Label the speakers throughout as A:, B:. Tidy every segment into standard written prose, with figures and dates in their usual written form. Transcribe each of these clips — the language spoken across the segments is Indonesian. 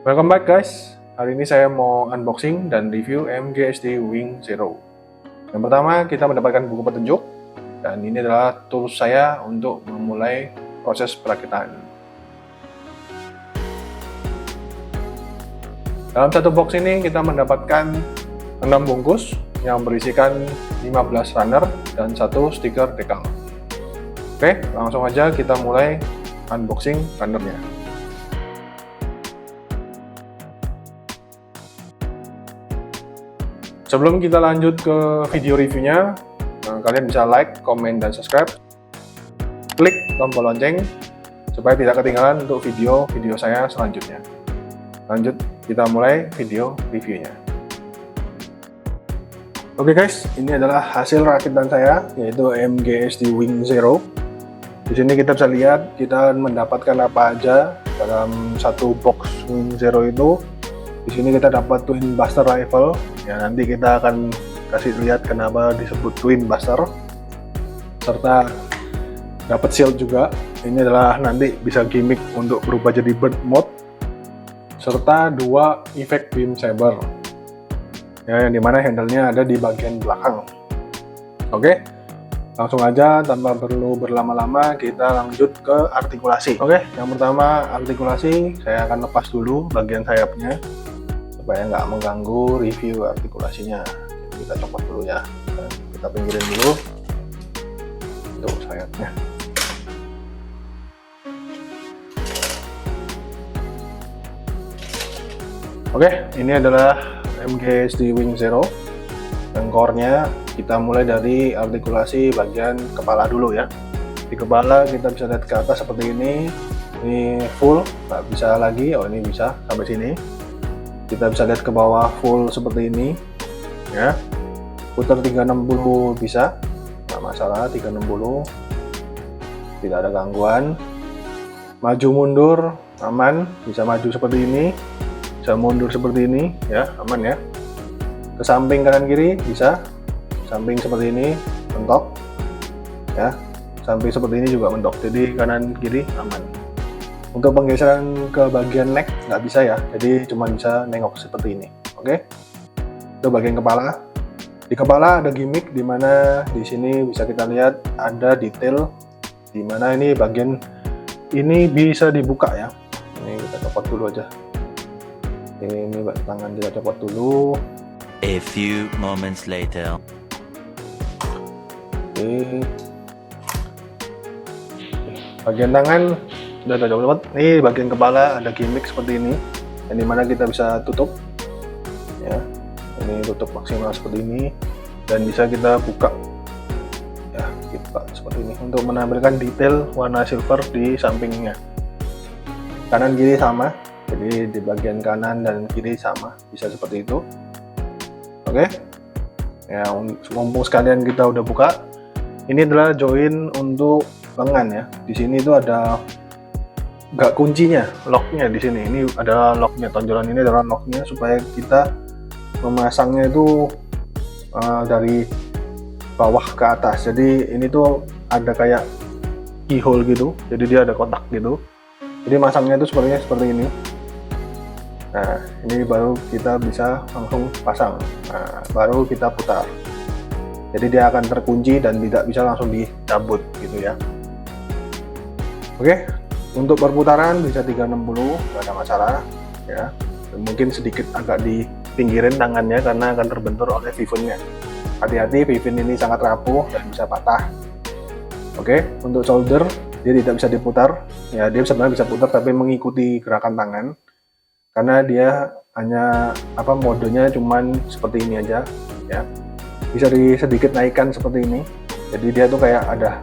A: Welcome back guys. Hari ini saya mau unboxing dan review MGSD Wing Zero. Yang pertama kita mendapatkan buku petunjuk dan ini adalah tools saya untuk memulai proses perakitan. Dalam satu box ini kita mendapatkan 6 bungkus yang berisikan 15 runner dan satu stiker decal. Oke, langsung aja kita mulai unboxing runnernya. Sebelum kita lanjut ke video reviewnya, kalian bisa like, komen, dan subscribe. Klik tombol lonceng supaya tidak ketinggalan untuk video-video saya selanjutnya. Lanjut, kita mulai video reviewnya. Oke guys, ini adalah hasil rakitan saya, yaitu MGSD Wing Zero. Di sini kita bisa lihat kita mendapatkan apa aja dalam satu box Wing Zero itu. Di sini kita dapat Twin Buster Rifle. Ya, nanti kita akan kasih lihat kenapa disebut Twin Buster. Serta dapat shield juga. Ini adalah nanti bisa gimmick untuk berubah jadi bird mode. Serta 2 efek beam saber. Ya, yang dimana handle-nya ada di bagian belakang. Oke, langsung aja tanpa perlu berlama-lama kita lanjut ke artikulasi. Oke, yang pertama artikulasi saya akan lepas dulu bagian sayapnya supaya nggak mengganggu review artikulasinya. Jadi kita copot dulu ya, dan kita pinggirin dulu untuk sayapnya. Oke, ini adalah MGSD Wing Zero. Dan core-nya kita mulai dari artikulasi bagian kepala dulu ya. Di kepala kita bisa lihat ke atas seperti ini full, nggak bisa lagi. Oh, ini bisa sampai sini. Kita bisa lihat ke bawah full seperti ini ya. Putar 360 bisa, nggak masalah, 360 tidak ada gangguan. Maju mundur aman, bisa maju seperti ini, bisa mundur seperti ini ya, aman ya. Ke samping kanan kiri bisa, samping seperti ini mentok ya, samping seperti ini juga mentok, jadi kanan kiri aman. Untuk penggeseran ke bagian neck nggak bisa ya, jadi cuma bisa nengok seperti ini. Oke, itu bagian kepala. Di kepala ada gimmick, dimana di sini bisa kita lihat ada detail, dimana ini bagian ini bisa dibuka ya. Ini kita copot dulu aja. Ini tangan kita copot dulu.
B: A few moments later.
A: Oke. Bagian tangan udah copot. Ini bagian kepala ada gimmick seperti ini, yang dimana kita bisa tutup ya. Ini tutup maksimal seperti ini, dan bisa kita buka ya, kita seperti ini untuk menampilkan detail warna silver di sampingnya. Kanan kiri sama, jadi di bagian kanan dan kiri sama, bisa seperti itu. Oke ya, mumpung sekalian kita udah buka, ini adalah join untuk lengan ya. Di sini itu ada nggak kuncinya, locknya di sini. Ini adalah locknya, tonjolan ini adalah locknya supaya kita memasangnya itu dari bawah ke atas. Jadi ini tuh ada kayak keyhole gitu, jadi dia ada kotak gitu. Jadi masangnya itu seperti ini. Nah, ini baru kita bisa langsung pasang. Nah, baru kita putar. Jadi dia akan terkunci dan tidak bisa langsung dicabut gitu ya. Oke, untuk perputaran bisa 360, nggak ada masalah ya. Dan mungkin sedikit agak dipinggirin tangannya karena akan terbentur oleh vivennya. Hati-hati, viven ini sangat rapuh dan bisa patah. Oke, untuk shoulder dia tidak bisa diputar. Ya, dia sebenarnya bisa putar tapi mengikuti gerakan tangan. Karena dia hanya modenya cuman seperti ini aja ya. Bisa sedikit naikkan seperti ini. Jadi dia tuh kayak ada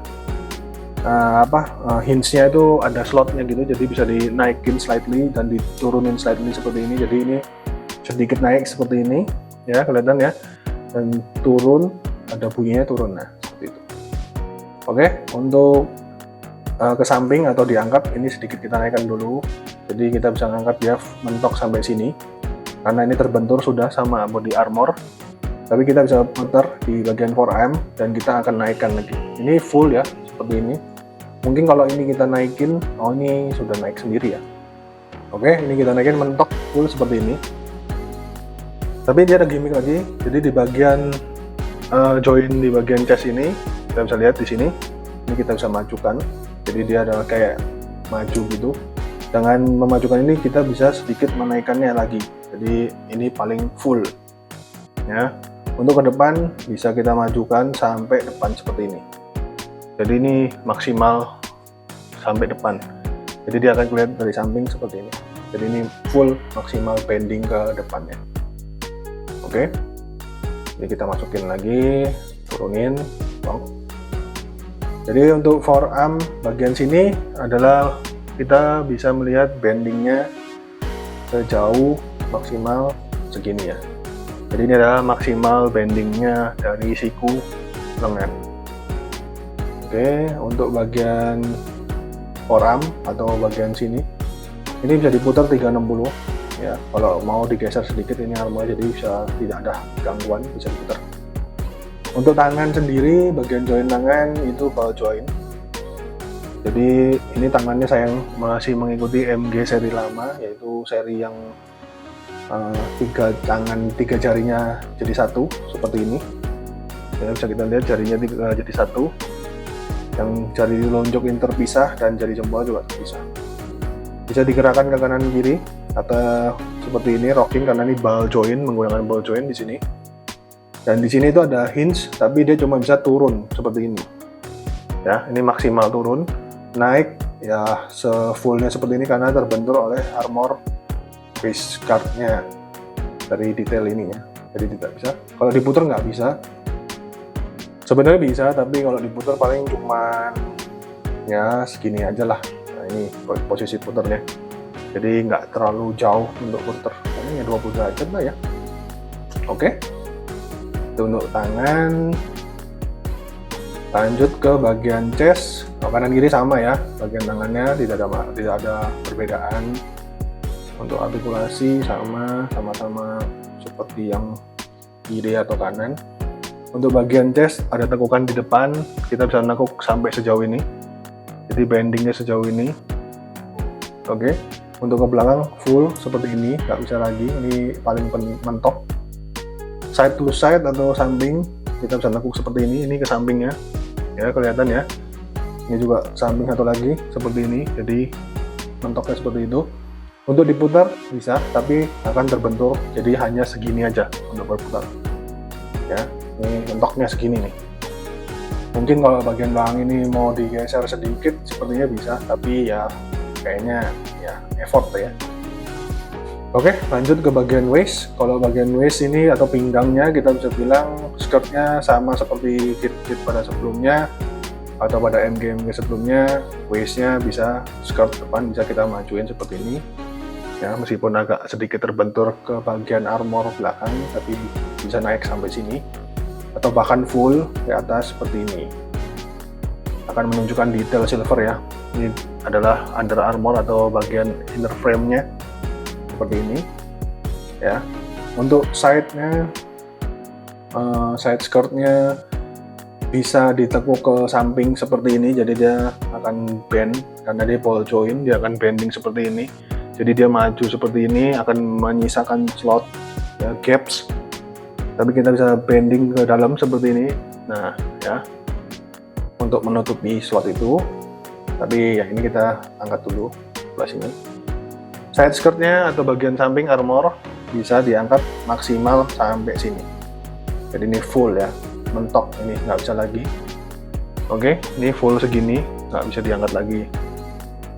A: hinge-nya itu ada slotnya gitu, jadi bisa dinaikin slightly dan diturunin slightly seperti ini. Jadi ini sedikit naik seperti ini ya, kelihatan ya, dan turun, ada bunyinya turun, nah seperti itu. Oke, untuk ke samping atau diangkat, ini sedikit kita naikkan dulu, jadi kita bisa ngangkat dia mentok sampai sini karena ini terbentur sudah sama body armor. Tapi kita bisa putar di bagian forearm dan kita akan naikkan lagi. Ini full ya, seperti ini. Mungkin kalau ini kita naikin, oh ini sudah naik sendiri ya. Oke, ini kita naikin mentok full seperti ini. Tapi dia ada gimmick lagi. Jadi di bagian join di bagian chest ini, kita bisa lihat di sini. Ini kita bisa majukan. Jadi dia ada kayak maju gitu. Dengan memajukan ini kita bisa sedikit menaikkannya lagi. Jadi ini paling full. Ya. Untuk ke depan bisa kita majukan sampai depan seperti ini. Jadi ini maksimal sampai depan. Jadi dia akan kelihatan dari samping seperti ini. Jadi ini full maksimal bending ke depannya. Oke. Jadi kita masukin lagi, turunin. Jadi untuk forearm bagian sini adalah kita bisa melihat bendingnya sejauh maksimal segini ya. Jadi ini adalah maksimal bendingnya dari siku lengan. Oke, untuk bagian forearm atau bagian sini ini bisa diputar 360 ya. Kalau mau digeser sedikit ini armnya, jadi bisa tidak ada gangguan, bisa diputar. Untuk tangan sendiri, bagian join tangan itu ball joint. Jadi ini tangannya saya masih mengikuti MG seri lama, yaitu seri yang 3 jarinya jadi satu seperti ini. Ya, bisa kita lihat jarinya jadi satu. Yang jari lonjok ini terpisah dan jari jempol juga terpisah. Bisa digerakkan ke kanan kiri atau seperti ini rocking karena ini ball joint, menggunakan ball joint di sini. Dan di sini itu ada hinge, tapi dia cuma bisa turun seperti ini. Ya, ini maksimal turun. Naik ya sefullnya seperti ini karena terbentur oleh armor base guard-nya dari detail ini ya. Jadi tidak bisa. Kalau diputar nggak bisa. Sebenarnya bisa, tapi kalau diputar paling cuman ya segini aja lah. Nah ini posisi putarnya. Jadi nggak terlalu jauh untuk putar. Ini 20 derajat lah ya. Oke. Itu untuk tangan. Lanjut ke bagian chest. Kanan kiri sama ya. Bagian tangannya tidak ada perbedaan. Untuk artikulasi sama-sama seperti yang kiri atau kanan. Untuk bagian chest ada tekukan di depan, kita bisa nekuk sampai sejauh ini. Jadi bendingnya sejauh ini. Oke. Untuk ke belakang full seperti ini, nggak bisa lagi. Ini paling mentok. Side to side atau samping, kita bisa nekuk seperti ini. Ini ke sampingnya, ya kelihatan ya. Ini juga samping satu lagi seperti ini. Jadi mentoknya seperti itu. Untuk diputar bisa, tapi akan terbentur. Jadi hanya segini aja untuk berputar. Ya. Ini mentoknya segini nih. Mungkin kalau bagian belakang ini mau digeser sedikit sepertinya bisa, tapi ya kayaknya ya effort ya. Oke, lanjut ke bagian waist. Kalau bagian waist ini atau pinggangnya kita bisa bilang skirtnya sama seperti kit-kit pada sebelumnya atau pada MG sebelumnya. Waistnya bisa skirt depan bisa kita majuin seperti ini. Ya, meskipun agak sedikit terbentur ke bagian armor belakang, tapi bisa naik sampai sini. Atau bahkan full ke atas seperti ini. Akan menunjukkan detail silver ya. Ini adalah under armor atau bagian inner frame-nya seperti ini. Ya. Untuk side-nya, side skirt-nya bisa ditekuk ke samping seperti ini. Jadi dia akan bend karena dia ball joint, dia akan bending seperti ini. Jadi dia maju seperti ini, akan menyisakan slot ya, gaps. Tapi kita bisa bending ke dalam seperti ini. Nah, ya. Untuk menutupi slot itu. Tapi ya ini kita angkat dulu sebelah sini. Side skirt-nya atau bagian samping armor bisa diangkat maksimal sampai sini. Jadi ini full ya. Mentok ini nggak bisa lagi. Oke, ini full segini, nggak bisa diangkat lagi.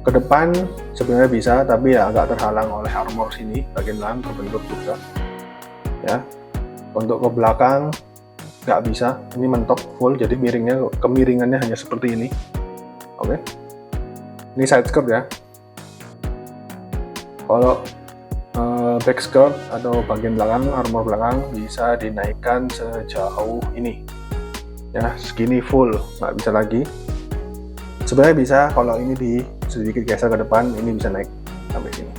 A: Ke depan sebenarnya bisa, tapi ya agak terhalang oleh armor sini. Bagian belakang terbentur juga. Ya. Untuk ke belakang nggak bisa, ini mentok full, jadi kemiringannya hanya seperti ini. Oke, ini side skirt ya. Kalau back skirt atau bagian belakang, armor belakang bisa dinaikkan sejauh ini. Ya, segini full, nggak bisa lagi. Sebenarnya bisa, kalau ini sedikit geser ke depan, ini bisa naik sampai sini.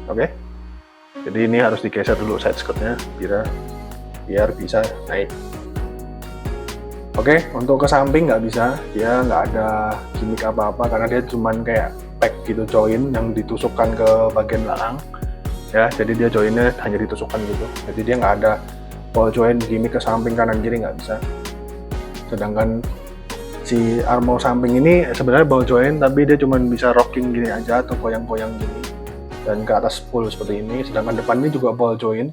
A: Oke, jadi ini harus digeser dulu side skirtnya biar bisa naik. Oke, untuk ke samping nggak bisa, dia nggak ada gimmick apa-apa karena dia cuman kayak pack gitu, join yang ditusukkan ke bagian belakang ya. Jadi dia joinnya hanya ditusukkan gitu, jadi dia nggak ada ball joint gimmick ke samping kanan kiri, nggak bisa. Sedangkan si armor samping ini sebenarnya ball joint, tapi dia cuma bisa rocking gini aja atau goyang-goyang gini dan ke atas full seperti ini. Sedangkan depan ini juga ball joint,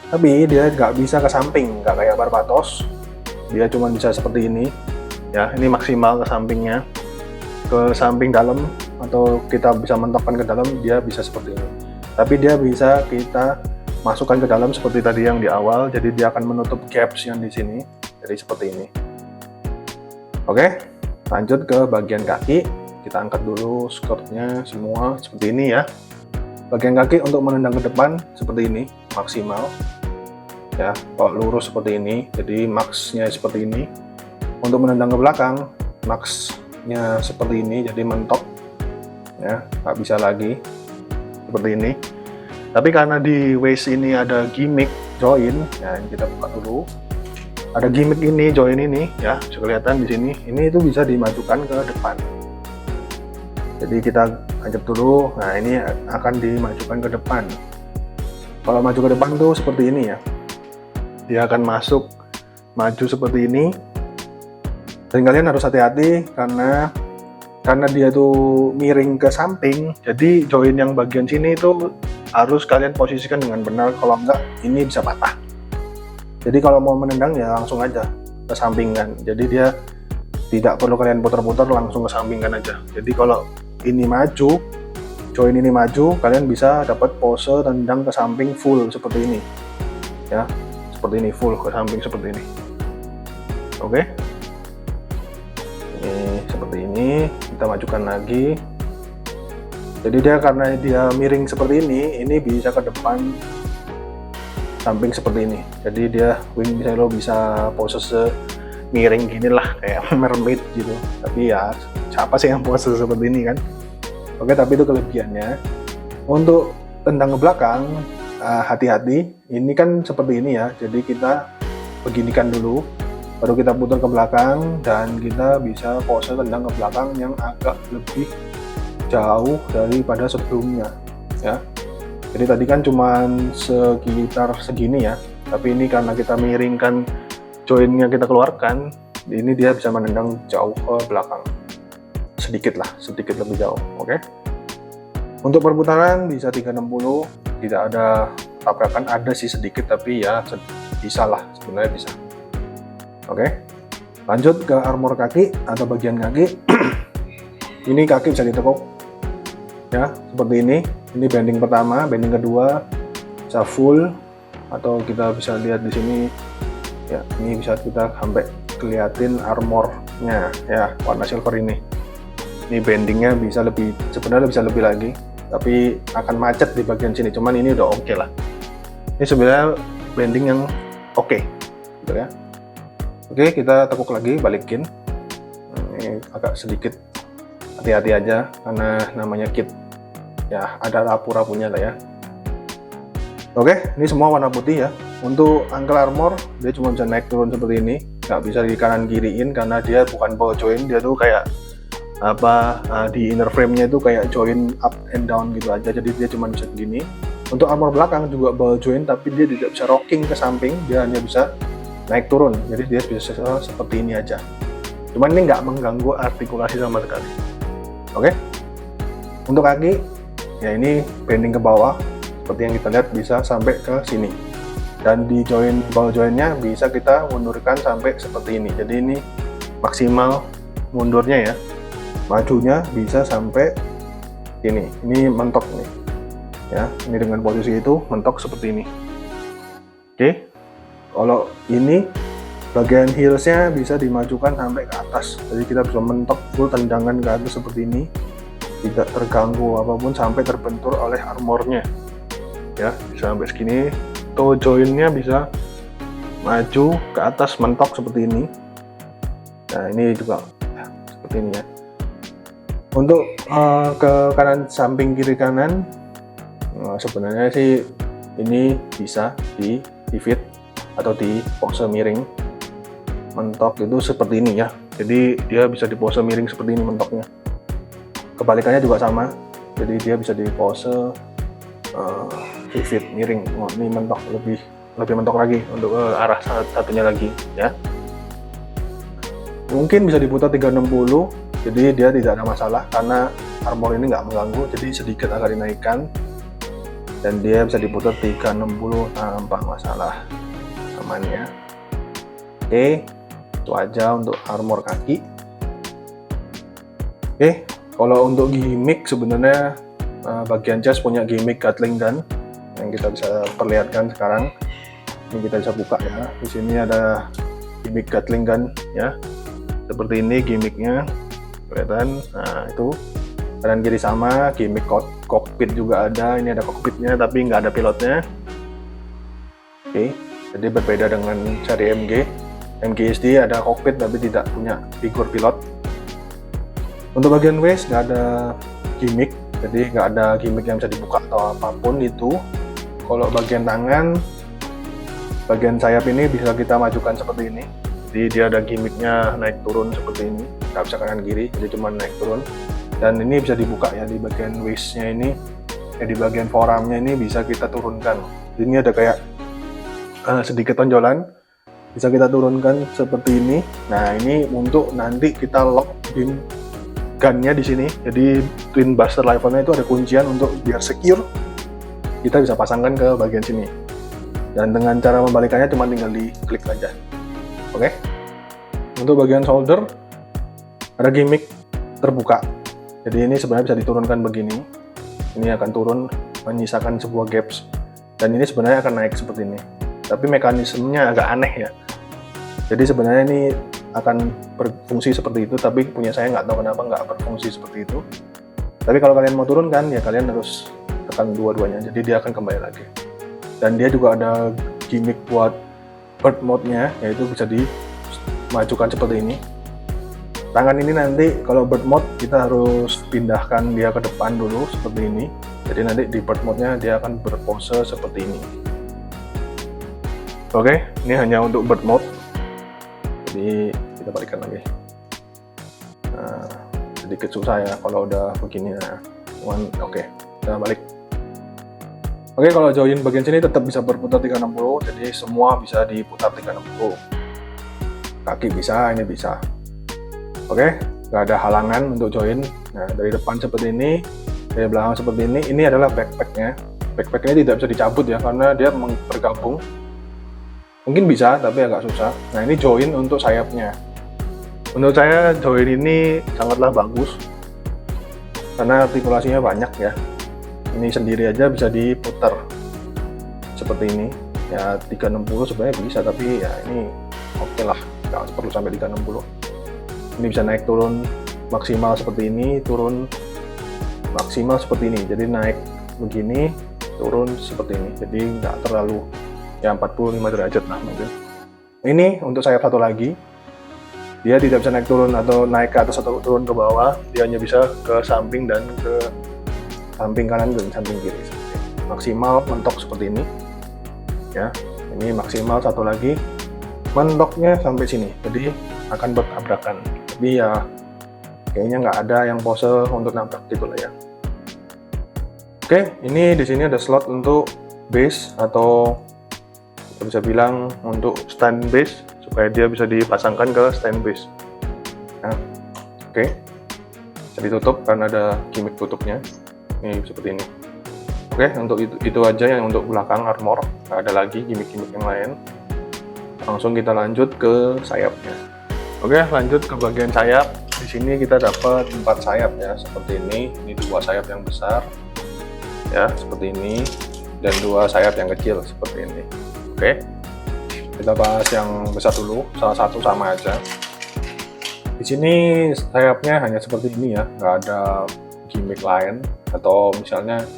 A: tapi dia nggak bisa ke samping, nggak kayak Barbatos, dia cuma bisa seperti ini ya. Ini maksimal ke sampingnya, ke samping dalam, atau kita bisa mentokkan ke dalam, dia bisa seperti ini. Tapi dia bisa kita masukkan ke dalam seperti tadi yang di awal, jadi dia akan menutup gaps yang di sini, jadi seperti ini. Oke, lanjut ke bagian kaki. Kita angkat dulu skirtnya semua seperti ini ya. Bagian kaki untuk menendang ke depan seperti ini, maksimal ya. Kalau lurus seperti ini, jadi max-nya seperti ini. Untuk menendang ke belakang, max-nya seperti ini, jadi mentok ya, nggak bisa lagi seperti ini. Tapi karena di waist ini ada gimmick join ya, kita buka dulu. Ada gimmick ini, join ini ya, bisa kelihatan di sini. Ini itu bisa dimajukan ke depan. Jadi kita angkat dulu. Nah, ini akan dimajukan ke depan. Kalau maju ke depan tuh seperti ini ya. Dia akan maju seperti ini. Dan kalian harus hati-hati karena dia tuh miring ke samping. Jadi join yang bagian sini itu harus kalian posisikan dengan benar, kalau enggak ini bisa patah. Jadi kalau mau menendang ya langsung aja ke sampingkan. Jadi dia tidak perlu kalian putar-putar, langsung ke sampingkan aja. Jadi kalau ini maju, join ini maju, kalian bisa dapat pose tendang ke samping full seperti ini ya, seperti ini, full ke samping seperti ini. Oke, ini seperti ini. Kita majukan lagi. Jadi dia karena dia miring seperti ini bisa ke depan samping seperti ini. Jadi dia wing bisa pose miring gini lah, kayak mermaid gitu. Tapi ya siapa sih yang pose seperti ini kan? Oke, tapi itu kelebihannya. Untuk tendang ke belakang, hati-hati. Ini kan seperti ini ya. Jadi kita beginikan dulu, baru kita putar ke belakang dan kita bisa pose tendang ke belakang yang agak lebih jauh daripada sebelumnya ya. Jadi tadi kan cuman sekitar segini ya, tapi ini karena kita miringkan joinnya, kita keluarkan, ini dia bisa menendang jauh ke belakang, sedikit lebih jauh. Oke. Untuk perputaran bisa 360, tidak ada tabrakan, ada sih sedikit tapi ya bisa lah, sebenarnya bisa. Oke, lanjut ke armor kaki atau bagian kaki. Ini kaki bisa ditekuk ya, seperti ini. Ini bending pertama, bending kedua bisa full, atau kita bisa lihat di sini ya. Ini bisa kita sampai kelihatin armornya ya, warna silver ini. Ini bendingnya bisa lebih, sebenarnya bisa lebih lagi, tapi akan macet di bagian sini. Cuman ini udah oke lah. Ini sebenarnya bending yang oke, gitu ya. Oke, kita tekuk lagi, balikin. Ini agak sedikit hati-hati aja karena namanya kit ya, ada rapu-rapunya lah ya. Oke, ini semua warna putih ya. Untuk ankle armor dia cuma bisa naik turun seperti ini, nggak bisa di kanan kiriin karena dia bukan ball joint. Dia tuh kayak di inner frame-nya itu kayak joint up and down gitu aja, jadi dia cuma bisa begini. Untuk armor belakang juga ball joint, tapi dia tidak bisa rocking ke samping, dia hanya bisa naik turun, jadi dia bisa seperti ini aja. Cuman ini nggak mengganggu artikulasi sama sekali. Oke, untuk kaki ya, ini bending ke bawah seperti yang kita lihat bisa sampai ke sini, dan di join ball jointnya bisa kita mundurkan sampai seperti ini. Jadi ini maksimal mundurnya ya, majunya bisa sampai ini mentok nih ya. Ini dengan posisi itu mentok seperti ini. Oke, kalau ini bagian heelsnya bisa dimajukan sampai ke atas, jadi kita bisa mentok full tendangan ke atas seperti ini, tidak terganggu apapun sampai terbentur oleh armornya ya. Bisa sampai segini. Toe jointnya bisa maju ke atas mentok seperti ini. Nah, ini juga ya, seperti ini ya. Untuk ke kanan, samping kiri kanan, sebenarnya sih ini bisa di fit atau di pose miring mentok itu seperti ini ya. Jadi dia bisa di pose miring seperti ini mentoknya. kebalikannya juga sama, jadi dia bisa di pose vivid miring. Ini mentok, lebih mentok lagi untuk arah satunya lagi ya. Mungkin bisa diputar 360, jadi dia tidak ada masalah karena armor ini nggak mengganggu, jadi sedikit agak dinaikkan dan dia bisa diputar 360 tanpa masalah, aman ya. Oke, itu aja untuk armor kaki. Oke, kalau untuk gimmick sebenarnya bagian chest punya gimmick Gatling gun yang kita bisa perlihatkan sekarang. Ini kita bisa buka ya. Di sini ada gimmick Gatling gun ya. Seperti ini gimmicknya, kelihatan. Nah itu kanan kiri sama, gimmick cockpit juga ada. Ini ada cockpitnya tapi nggak ada pilotnya. Oke, jadi berbeda dengan seri MGSD ada cockpit tapi tidak punya figur pilot. Untuk bagian waist nggak ada gimmick, jadi nggak ada gimmick yang bisa dibuka atau apapun itu. Kalau bagian tangan, bagian sayap ini bisa kita majukan seperti ini. Jadi dia ada gimmicknya naik turun seperti ini, nggak bisa kanan kiri, jadi cuma naik turun. Dan ini bisa dibuka ya di bagian waistnya ini, di bagian forearmnya ini bisa kita turunkan. Ini ada kayak sedikit tonjolan, bisa kita turunkan seperti ini. Nah ini untuk nanti kita lock beam gunnya di sini. Jadi twin buster rifle-nya itu ada kuncian untuk biar secure. Kita bisa pasangkan ke bagian sini. Dan dengan cara membalikannya cuma tinggal diklik aja. Oke. Untuk bagian shoulder ada gimmick terbuka. Jadi ini sebenarnya bisa diturunkan begini. Ini akan turun menyisakan sebuah gaps. Dan ini sebenarnya akan naik seperti ini. Tapi mekanismenya agak aneh ya. Jadi sebenarnya ini akan berfungsi seperti itu, tapi punya saya nggak tahu kenapa nggak berfungsi seperti itu. Tapi kalau kalian mau turunkan ya kalian harus tekan dua-duanya, jadi dia akan kembali lagi. Dan dia juga ada gimmick buat bird mode-nya, yaitu bisa dimajukan seperti ini. Tangan ini nanti kalau bird mode kita harus pindahkan dia ke depan dulu seperti ini. Jadi nanti di bird mode-nya dia akan berpose seperti ini. Oke, ini hanya untuk bird mode. Jadi kita balikkan lagi. Nah, sedikit susah ya kalau udah begini. Nah, oke, kita balik. Oke, kalau join bagian sini tetap bisa berputar 360, jadi semua bisa diputar 360. Kaki bisa, ini bisa. Oke, nggak ada halangan untuk join. Nah, dari depan seperti ini, dari belakang seperti ini. Ini adalah backpacknya. Backpacknya tidak bisa dicabut ya, karena dia bergabung. Mungkin bisa, tapi agak susah. Nah, ini join untuk sayapnya. Menurut saya join ini sangatlah bagus, karena artikulasinya banyak ya. Ini sendiri aja bisa diputar seperti ini. Ya 360 sebenarnya bisa, tapi ya ini oke lah, nggak perlu sampai 360. Ini bisa naik turun maksimal seperti ini, turun maksimal seperti ini. Jadi naik begini, turun seperti ini. Jadi nggak terlalu ya 45 derajat lah mungkin. Ini untuk sayap satu lagi, dia tidak bisa naik turun atau naik ke atas atau turun ke bawah. Dia hanya bisa ke samping dan ke samping kanan dan samping kiri. Maksimal mentok seperti ini ya. Ini maksimal satu lagi, mentoknya sampai sini, jadi akan bertabrakan. Tapi ya kayaknya nggak ada yang pose untuk nabrak gitu lah ya. Oke, ini di sini ada slot untuk base atau bisa bilang untuk stand base, supaya dia bisa dipasangkan ke stand base. Nah, oke, bisa ditutup karena ada gimmick tutupnya. Ini seperti ini. Oke, untuk itu aja yang untuk belakang armor. Nggak ada lagi gimmick-gimmick yang lain. Langsung kita lanjut ke sayapnya. Oke, lanjut ke bagian sayap. Di sini kita dapat 4 sayap ya, seperti ini. Ini 2 sayap yang besar, ya seperti ini, dan 2 sayap yang kecil seperti ini. Oke, kita bahas yang besar dulu, salah satu sama aja. Di sini sayapnya hanya seperti ini ya, nggak ada gimmick lain. Atau misalnya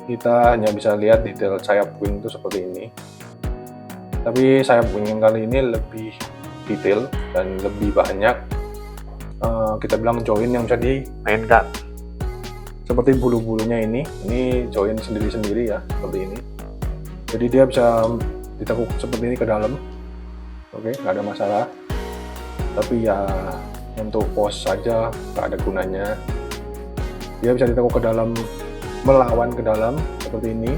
A: kita hanya bisa lihat detail sayap wing itu seperti ini. Tapi sayap wing yang kali ini lebih detail dan lebih banyak kita bilang join yang bisa dimainkan. Seperti bulu-bulunya ini join sendiri-sendiri ya, seperti ini. Jadi dia bisa ditekuk seperti ini ke dalam. Oke, nggak ada masalah. Tapi ya untuk pose saja nggak ada gunanya. dia bisa ditekuk ke dalam, melawan ke dalam seperti ini,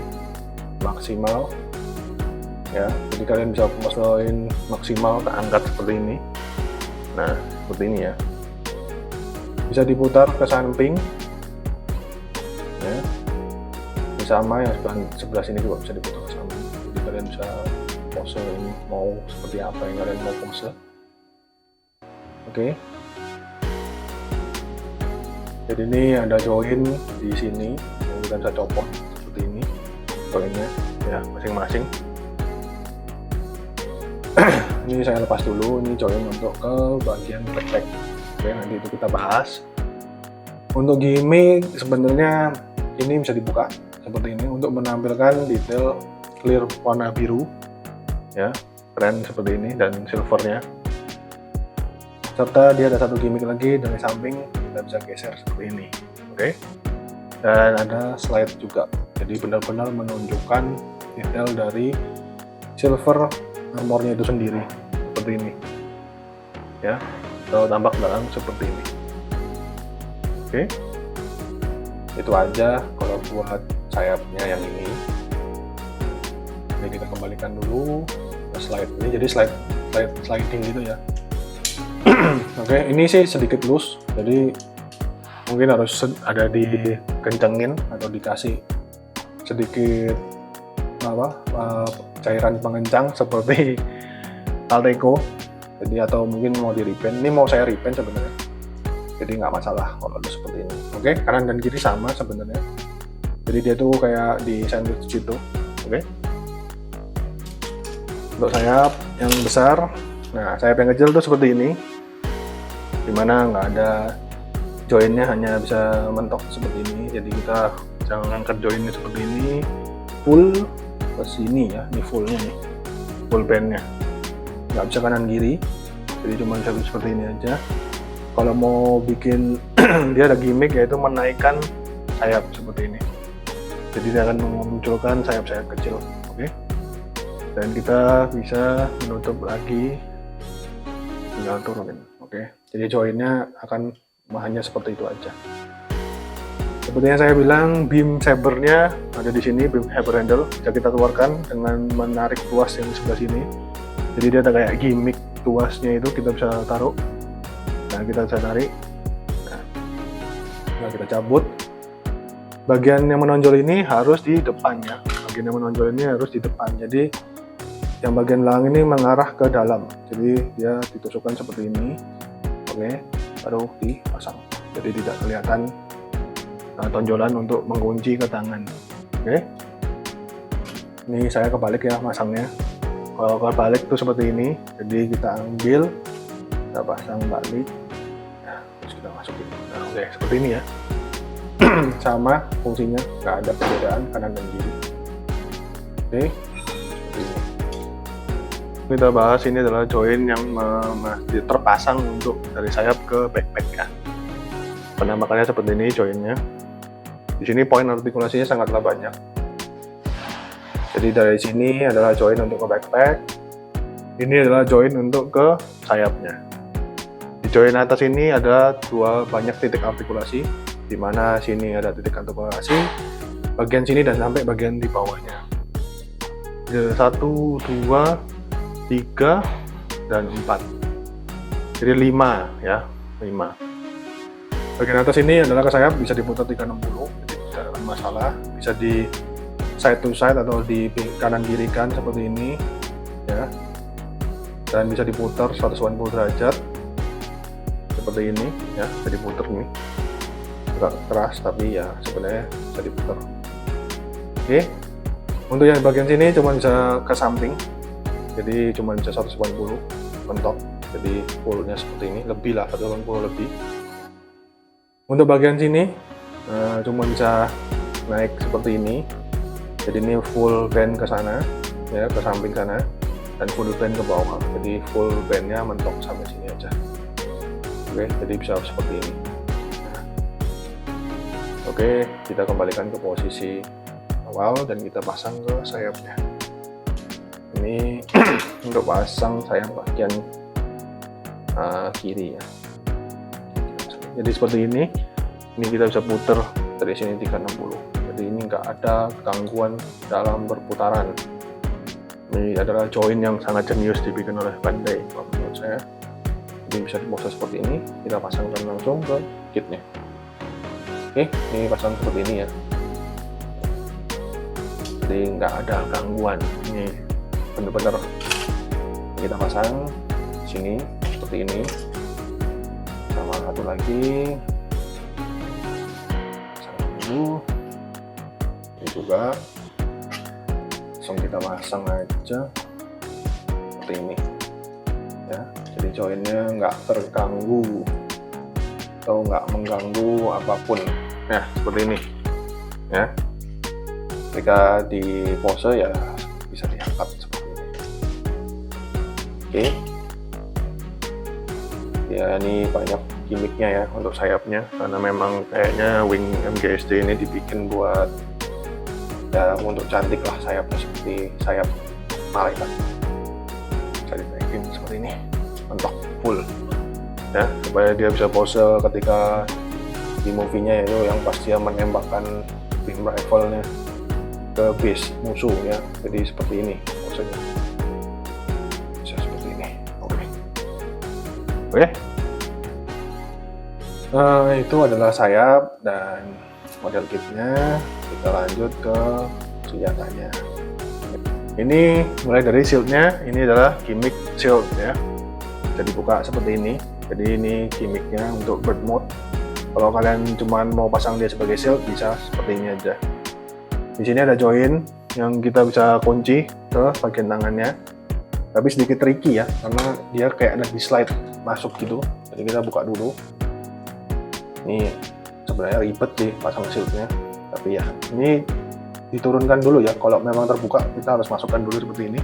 A: maksimal ya. Jadi kalian bisa masukin maksimal, keangkat seperti ini. Nah seperti ini ya, bisa diputar ke samping ya, sama yang sebelah sini juga bisa diputar ke samping. Jadi kalian bisa pose ini mau seperti apa yang kalian mau pose. Oke. Jadi ini ada join di sini yang kita bisa copot seperti ini joinnya ya masing-masing. Ini saya lepas dulu, ini join untuk ke bagian backpack. Oke, nanti itu kita bahas. Untuk gimmick sebenarnya ini bisa dibuka seperti ini untuk menampilkan detail clear warna biru ya, keren seperti ini, dan silvernya. Serta dia ada satu gimmick lagi dari samping, kita bisa geser seperti ini. Oke. Dan ada slide juga, jadi benar-benar menunjukkan detail dari silver armornya itu sendiri seperti ini ya, kalau tampak belakang seperti ini. Oke, itu aja kalau buat sayapnya yang ini. Jadi kita kembalikan dulu ke slide ini, jadi sliding gitu ya. Oke, ini sih sedikit loose, jadi mungkin harus ada dikencengin atau dikasih sedikit cairan pengencang seperti Alteco. Jadi atau mungkin mau di repaint, ini mau saya repaint sebenarnya, jadi nggak masalah kalau ada seperti ini. Oke, kanan dan kiri sama sebenarnya, jadi dia tuh kayak di sandwich gitu. Oke, untuk sayap yang besar, nah sayap yang kecil tuh seperti ini, dimana nggak ada joinnya, hanya bisa mentok seperti ini. Jadi kita bisa ngangkat joinnya seperti ini, full ke sini ya, ini fullnya nih, full bandnya, nggak bisa kanan kiri, jadi cuma bisa seperti ini aja. Kalau mau bikin dia ada gimmick yaitu menaikkan sayap seperti ini, jadi dia akan memunculkan sayap-sayap kecil. Oke, dan kita bisa menutup lagi, tinggal turunin. Oke, jadi joinnya akan hanya seperti itu aja. Seperti yang saya bilang, beam sabernya ada di sini, beam saber handle bisa kita keluarkan dengan menarik tuas yang di sebelah sini. Jadi dia ada kayak gimmick tuasnya itu, kita bisa taruh. Nah kita bisa tarik. Nah kita cabut. Bagian yang menonjol ini harus di depannya. Bagian yang menonjol ini harus di depan. Jadi yang bagian belakang ini mengarah ke dalam. Jadi dia ditusukkan seperti ini. Oke, baru dipasang. Jadi tidak kelihatan tonjolan untuk mengunci ke tangan. Oke, ini saya kebalik ya masangnya. Kalau kebalik tuh seperti ini, jadi kita ambil, kita pasang balik, nah, terus kita masukin. Nah, oke, seperti ini ya. Sama fungsinya, nggak ada perbedaan kanan dan kiri. Oke, seperti ini. Kita bahas ini adalah join yang terpasang untuk dari sayap ke backpack ya. Penampakannya seperti ini joinnya. Di sini poin artikulasinya sangatlah banyak. Jadi dari sini adalah join untuk ke backpack. Ini adalah join untuk ke sayapnya. Di join atas ini ada banyak titik artikulasi, di mana sini ada titik artikulasi, bagian sini dan sampai bagian di bawahnya. 1, 2, 3, dan 4. Jadi 5 ya, 5. Bagian atas ini adalah ke sayap, bisa diputar 360, jadi tidak ada masalah. Bisa di side to side atau di kanan kirikan seperti ini ya, dan bisa diputar 180 derajat seperti ini ya, bisa diputar nih, agak keras tapi ya sebenarnya bisa diputar. Oke, untuk yang bagian sini cuma bisa ke samping, jadi cuma bisa 180 mentok, jadi fullnya seperti ini, lebih lah 180 lebih. Untuk bagian sini cuma bisa naik seperti ini, jadi ini full band ke sana ya, ke samping sana, dan full band ke bawah, jadi full bandnya mentok sampai sini aja. Oke, jadi bisa seperti ini. Oke, kita kembalikan ke posisi awal dan kita pasang ke sayapnya. Ini untuk pasang sayap bagian kiri ya. Jadi seperti ini. Ini kita bisa puter dari sini 360. Jadi ini nggak ada gangguan dalam berputaran. Ini adalah join yang sangat jenius dibikin oleh Bandai menurut saya. Jadi bisa dipose seperti ini, kita pasangkan langsung ke kitnya. Oke, ini pasang seperti ini ya. Jadi nggak ada gangguan. Ini benar-benar kita pasang sini seperti ini. Sama satu lagi. Pasang dulu. Ini juga. Langsung kita pasang aja seperti ini. Ya, jadi joinnya nggak terganggu atau nggak mengganggu apapun. Nah, seperti ini. Ya. Ketika di pose ya bisa diangkat seperti ini. Oke. Ya, ini banyak gimmicknya ya untuk sayapnya, karena memang kayaknya wing MGSD ini dibikin buat ya untuk cantik lah sayapnya, seperti sayap malaikat. Bisa ditaikin seperti ini, mentok full ya, supaya dia bisa pose ketika di movie-nya, yaitu yang pas dia menembakkan beam rifle-nya ke base musuh ya. Jadi seperti ini posenya, bisa seperti ini. Oke. Itu adalah sayap dan model kitnya. Kita lanjut ke senjatanya. Ini mulai dari shieldnya. Ini adalah gimmick shield ya, bisa dibuka seperti ini. Jadi ini gimmicknya untuk bird mode. Kalau kalian cuma mau pasang dia sebagai shield, bisa seperti ini aja. Di sini ada join yang kita bisa kunci ke bagian tangannya, tapi sedikit tricky ya, karena dia kayak ada di slide masuk gitu. Jadi kita buka dulu. Ini sebenarnya ribet sih pasang shieldnya, tapi ya ini diturunkan dulu ya. Kalau memang terbuka, kita harus masukkan dulu seperti ini.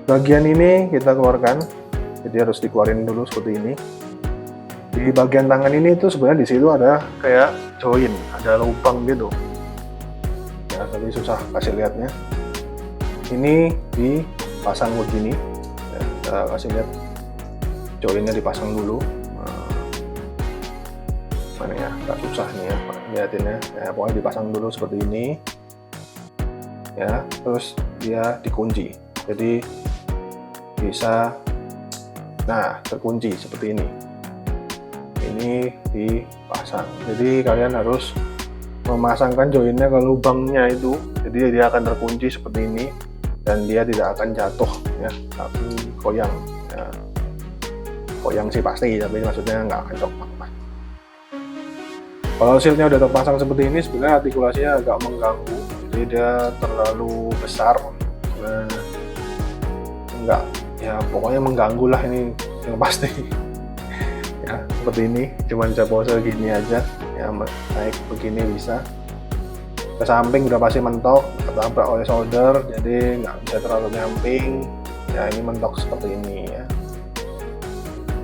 A: Bagian ini kita keluarkan, jadi harus dikeluarin dulu seperti ini. Di bagian tangan ini tuh sebenarnya di situ ada kayak join, ada lubang gitu. Ya, tapi susah kasih lihatnya. Ini dipasang begini. Ya, kita kasih lihat joinnya dipasang dulu. Mana ya, agak susah nih ya lihatinnya. Ya, pokoknya dipasang dulu seperti ini. Ya, terus dia dikunci. Jadi bisa, nah terkunci seperti ini. Ini dipasang. Jadi kalian harus memasangkan joinnya ke lubangnya itu, jadi dia akan terkunci seperti ini dan dia tidak akan jatuh ya, tapi goyang ya. Goyang sih pasti, tapi maksudnya nggak akan copot lah. Kalau shieldnya udah terpasang seperti ini, sebenarnya artikulasinya agak mengganggu, jadi dia terlalu besar, nggak ya, pokoknya mengganggu lah ini yang pasti. Ya, seperti ini, cuma bisa pose gini aja ya, naik begini bisa, ke samping udah pasti mentok, ketabrak oleh solder, jadi nggak bisa terlalu nyamping ya. Ini mentok seperti ini ya.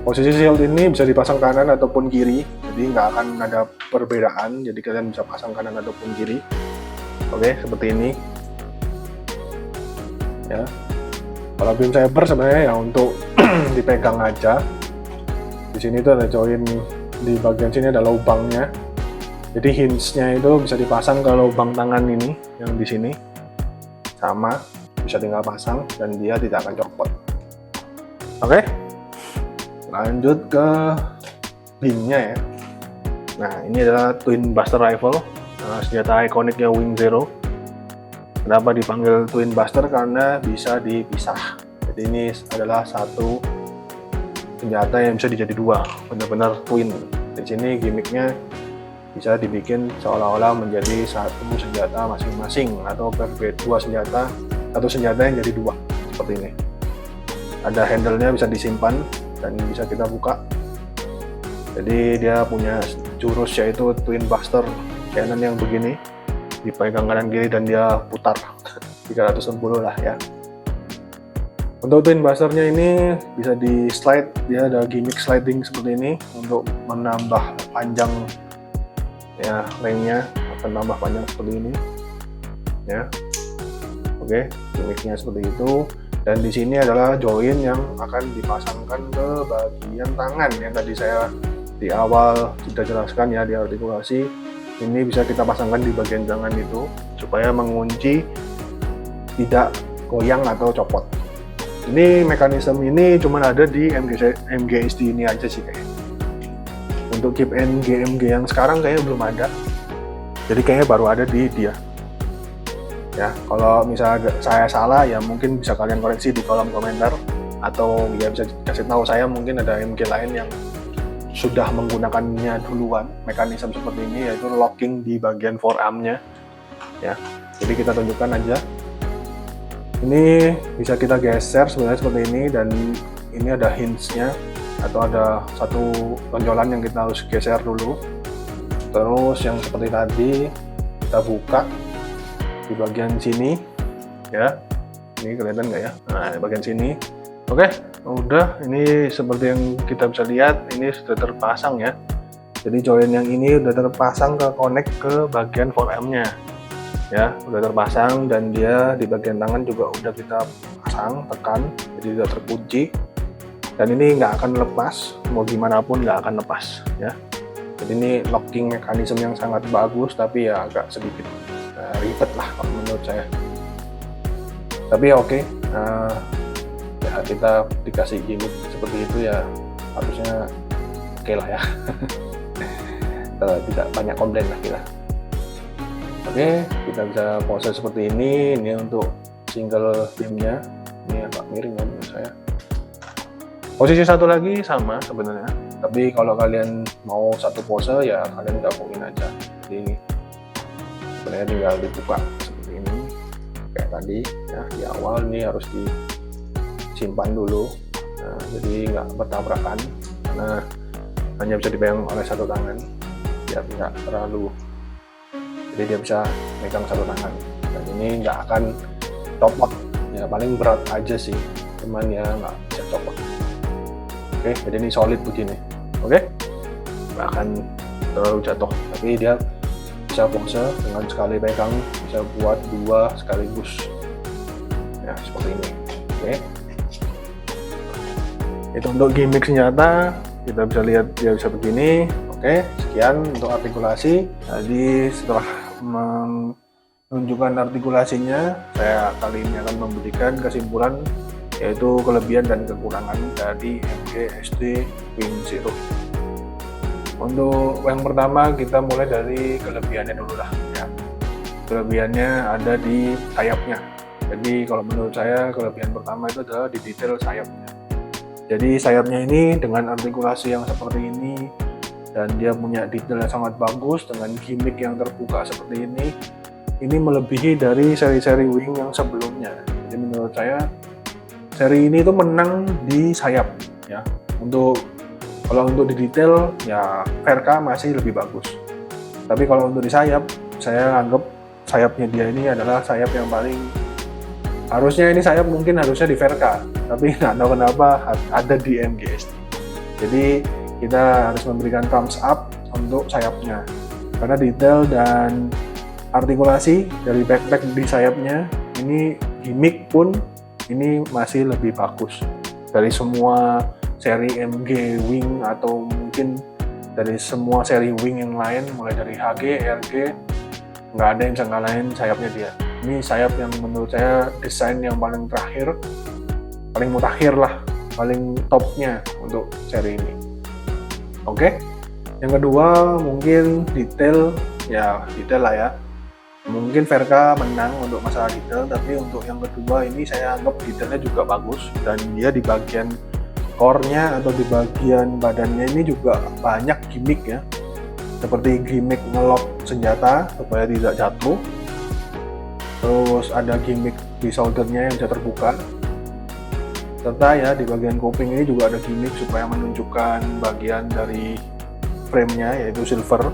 A: Posisi shield ini bisa dipasang kanan ataupun kiri, jadi nggak akan ada perbedaan, jadi kalian bisa pasang kanan ataupun kiri. Oke, seperti ini ya. Kalau beam saber sebenarnya ya untuk dipegang aja. Di sini tuh ada join, di bagian sini ada lubangnya. Jadi hinge-nya itu bisa dipasang ke lubang tangan ini yang di sini. Sama, bisa tinggal pasang dan dia tidak akan copot. Oke. Lanjut ke beam-nya ya. Nah, ini adalah Twin Buster Rifle, senjata ikoniknya Wing Zero. Kenapa dipanggil Twin Buster? Karena bisa dipisah. Jadi ini adalah satu senjata yang bisa dijadi dua, benar-benar twin. Di sini gimmicknya bisa dibikin seolah-olah menjadi satu senjata masing-masing, atau dua senjata, satu senjata yang jadi dua seperti ini. Ada handle-nya, bisa disimpan dan bisa kita buka. Jadi dia punya jurus yaitu Twin Buster cannon yang begini, dipegang kanan kiri dan dia putar 360 lah ya. Untuk Twin Buster-nya ini bisa di slide, dia ada gimmick sliding seperti ini untuk menambah panjang ya, ring-nya akan tambah panjang seperti ini ya. Oke, gimmicknya seperti itu. Dan di sini adalah join yang akan dipasangkan ke bagian tangan yang tadi saya di awal sudah jelaskan ya, di artikulasi ini bisa kita pasangkan di bagian tangan itu supaya mengunci tidak goyang atau copot. Ini mekanisme ini cuma ada di MGSD ini aja sih kayaknya. Untuk chip NGMG yang sekarang kayaknya belum ada, jadi kayaknya baru ada di dia ya. Kalau misalnya saya salah ya mungkin bisa kalian koreksi di kolom komentar, atau ya bisa kasih tahu saya mungkin ada MG lain yang sudah menggunakannya duluan mekanisme seperti ini, yaitu locking di bagian forearm-nya ya. Jadi kita tunjukkan aja, ini bisa kita geser sebenarnya seperti ini, dan ini ada hinge-nya atau ada satu tonjolan yang kita harus geser dulu. Terus yang seperti tadi kita buka di bagian sini ya, ini kelihatan nggak ya? Nah, di bagian sini. Oke, udah. Ini seperti yang kita bisa lihat, ini sudah terpasang ya. Jadi join yang ini udah terpasang ke connect ke bagian forearm-nya ya, udah terpasang, dan dia di bagian tangan juga udah kita pasang, tekan, jadi udah terkunci, dan ini nggak akan lepas, mau gimana pun nggak akan lepas ya. Jadi ini locking mekanisme yang sangat bagus, tapi ya agak sedikit ribet lah kalau menurut saya. Tapi ya oke. Ya kita dikasih gimmick seperti itu ya harusnya oke lah ya. Tidak banyak komplain lah kita. Oke, kita bisa pose seperti ini. Ini untuk single beamnya, ini agak miring ya menurut saya. Posisi satu lagi sama sebenarnya, tapi kalau kalian mau satu pose ya kalian gabungin aja. Jadi sebenarnya tinggal dibuka seperti ini kayak tadi ya. Di awal ini harus disimpan dulu, nah, jadi nggak bertabrakan karena hanya bisa dipegang oleh satu tangan biar nggak terlalu, jadi dia bisa megang satu tangan, dan ini nggak akan copot ya, paling berat aja sih, cuman ya nggak bisa copot. Oke, jadi ini solid begini. Oke, nggak akan terlalu jatuh, tapi dia bisa pose dengan sekali pegang bisa buat dua sekaligus ya, seperti ini. Oke, itu untuk gimmick senjata. Kita bisa lihat dia bisa begini. Oke, sekian untuk artikulasi. Jadi setelah menunjukkan artikulasinya, saya kali ini akan memberikan kesimpulan, yaitu kelebihan dan kekurangan dari MGSD Wing Zero. Untuk yang pertama kita mulai dari kelebihannya dulu lah ya. Kelebihannya ada di sayapnya. Jadi kalau menurut saya kelebihan pertama itu adalah di detail sayapnya. Jadi sayapnya ini dengan artikulasi yang seperti ini, dan dia punya detail yang sangat bagus dengan gimmick yang terbuka seperti ini melebihi dari seri-seri wing yang sebelumnya. Jadi menurut saya seri ini tuh menang di sayap ya. Kalau untuk di detail ya Verka masih lebih bagus. Tapi kalau untuk di sayap, saya anggap sayapnya dia ini adalah sayap yang paling, harusnya ini sayap mungkin harusnya di Verka, tapi nggak tahu kenapa ada di MGSD. Jadi kita harus memberikan thumbs up untuk sayapnya, karena detail dan artikulasi dari backpack di sayapnya ini, gimmick pun ini masih lebih bagus dari semua seri MG Wing, atau mungkin dari semua seri Wing yang lain, mulai dari HG, RG, nggak ada yang bisa ngalahin sayapnya dia. Ini sayap yang menurut saya desain yang paling terakhir, paling mutakhir lah, paling topnya untuk seri ini. Oke, yang kedua mungkin detail lah ya. Mungkin Verka menang untuk masalah detail, tapi untuk yang kedua ini saya anggap detailnya juga bagus, dan dia di bagian core-nya atau di bagian badannya ini juga banyak gimmick ya, seperti gimmick ngelock senjata supaya tidak jatuh. Terus ada gimmick di shouldernya yang bisa terbuka, serta ya di bagian kuping ini juga ada gimmick supaya menunjukkan bagian dari frame-nya yaitu silver.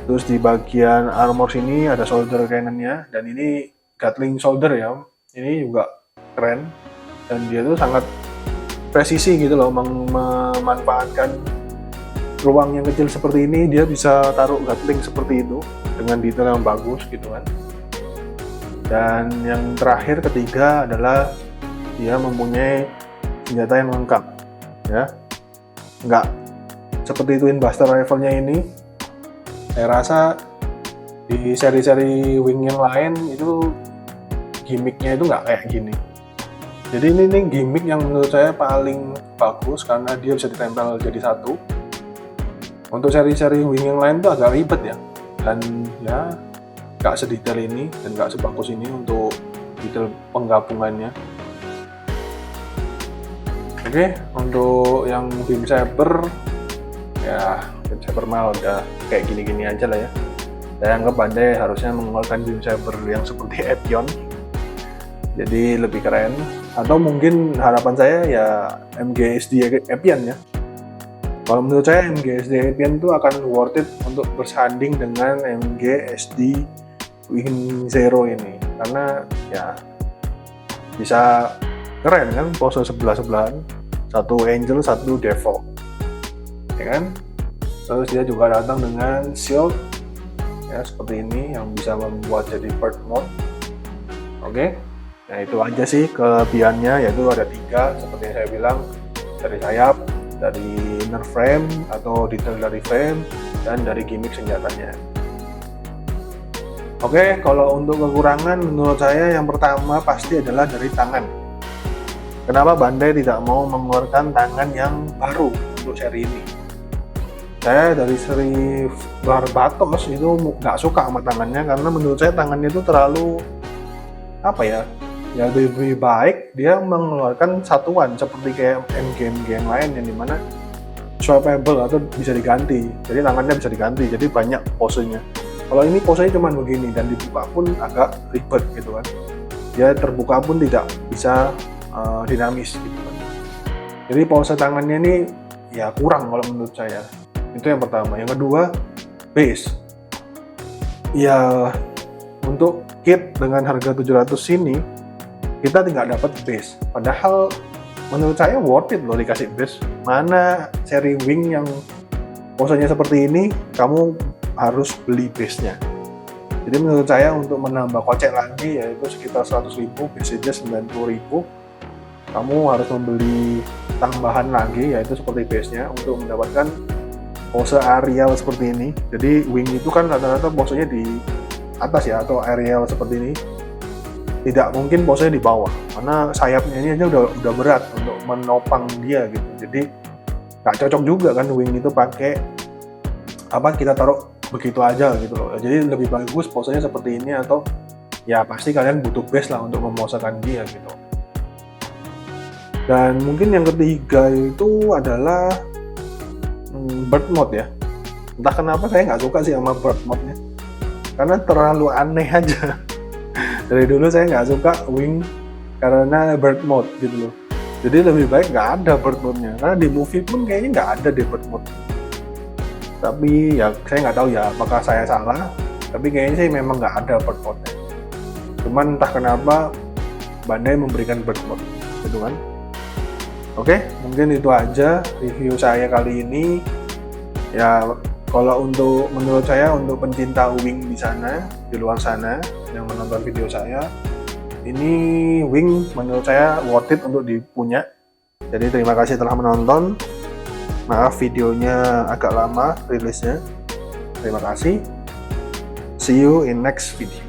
A: Terus di bagian armor sini ada shoulder cannon-nya, dan ini Gatling shoulder ya, ini juga keren, dan dia tuh sangat presisi gitu loh, memanfaatkan ruang yang kecil seperti ini, dia bisa taruh Gatling seperti itu dengan detail yang bagus gitu kan. Dan yang terakhir ketiga adalah dia mempunyai senjata yang lengkap ya, nggak seperti Twin Buster rivalnya ini, saya rasa di seri-seri wing yang lain itu gimmicknya itu nggak kayak gini. Jadi ini gimmick yang menurut saya paling bagus karena dia bisa ditempel jadi satu. Untuk seri-seri wing yang lain tuh agak ribet ya, dan ya nggak sedetail ini dan nggak sebagus ini untuk detail penggabungannya. Oke, untuk yang beam saber ya beam saber mah udah kayak gini-gini aja lah ya. Saya anggap Bandai harusnya mengeluarkan beam saber yang seperti Epyon, jadi lebih keren. Atau mungkin harapan saya ya MGSD Epyon ya. Kalau menurut saya MGSD Epyon itu akan worth it untuk bersanding dengan MGSD Wing Zero ini, karena ya bisa keren kan, pose sebelah-sebelahan, satu Angel, satu Devil, ya kan. Terus dia juga datang dengan shield ya seperti ini yang bisa membuat jadi bird mode. Oke. Nah itu aja sih kelebihannya, yaitu ada 3 seperti yang saya bilang, dari sayap, dari inner frame atau detail dari frame, dan dari gimmick senjatanya. Oke, kalau untuk kekurangan menurut saya yang pertama pasti adalah dari tangan. Kenapa Bandai tidak mau mengeluarkan tangan yang baru untuk seri ini? Saya dari seri Barbatos itu nggak suka sama tangannya, karena menurut saya tangannya itu terlalu apa ya lebih baik dia mengeluarkan satuan seperti kayak MG yang lain yang dimana swappable atau bisa diganti, jadi tangannya bisa diganti, jadi banyak posenya. Kalau ini posenya cuma begini dan dibuka pun agak ribet gitu kan, dia terbuka pun tidak bisa dinamis gitu kan. Jadi pose tangannya ini ya kurang kalau menurut saya. Itu yang pertama. Yang kedua, base. Ya untuk kit dengan harga 700 ini kita tidak dapat base, padahal menurut saya worth it loh dikasih base. Mana seri wing yang posenya seperti ini kamu harus beli base-nya. Jadi menurut saya untuk menambah kocek lagi yaitu sekitar 100.000, base-nya 90.000, kamu harus membeli tambahan lagi yaitu seperti base-nya untuk mendapatkan pose aerial seperti ini. Jadi wing itu kan rata-rata posenya di atas ya, atau aerial seperti ini. Tidak mungkin posenya di bawah, karena sayapnya ini aja udah berat untuk menopang dia gitu. Jadi nggak cocok juga kan wing itu pakai kita taruh begitu aja gitu loh. Jadi lebih bagus posenya seperti ini, atau ya pasti kalian butuh base lah untuk memosakan dia gitu. Dan mungkin yang ketiga itu adalah bird mode ya. Entah kenapa saya nggak suka sih sama bird mode-nya, karena terlalu aneh aja. Dari dulu saya nggak suka wing karena bird mode gitu loh. Jadi lebih baik nggak ada bird mode-nya, karena di movie pun kayaknya nggak ada deh bird mode. Tapi ya saya nggak tahu ya apakah saya salah, tapi kayaknya sih memang nggak ada bird mode-nya. Cuman entah kenapa Bandai memberikan bird mode gitu kan. Oke, mungkin itu aja review saya kali ini. Ya kalau untuk menurut saya, untuk pencinta wing di sana, di luar sana yang menonton video saya, ini wing menurut saya worth it untuk dipunya. Jadi terima kasih telah menonton. Maaf videonya agak lama rilisnya. Terima kasih. See you in next video.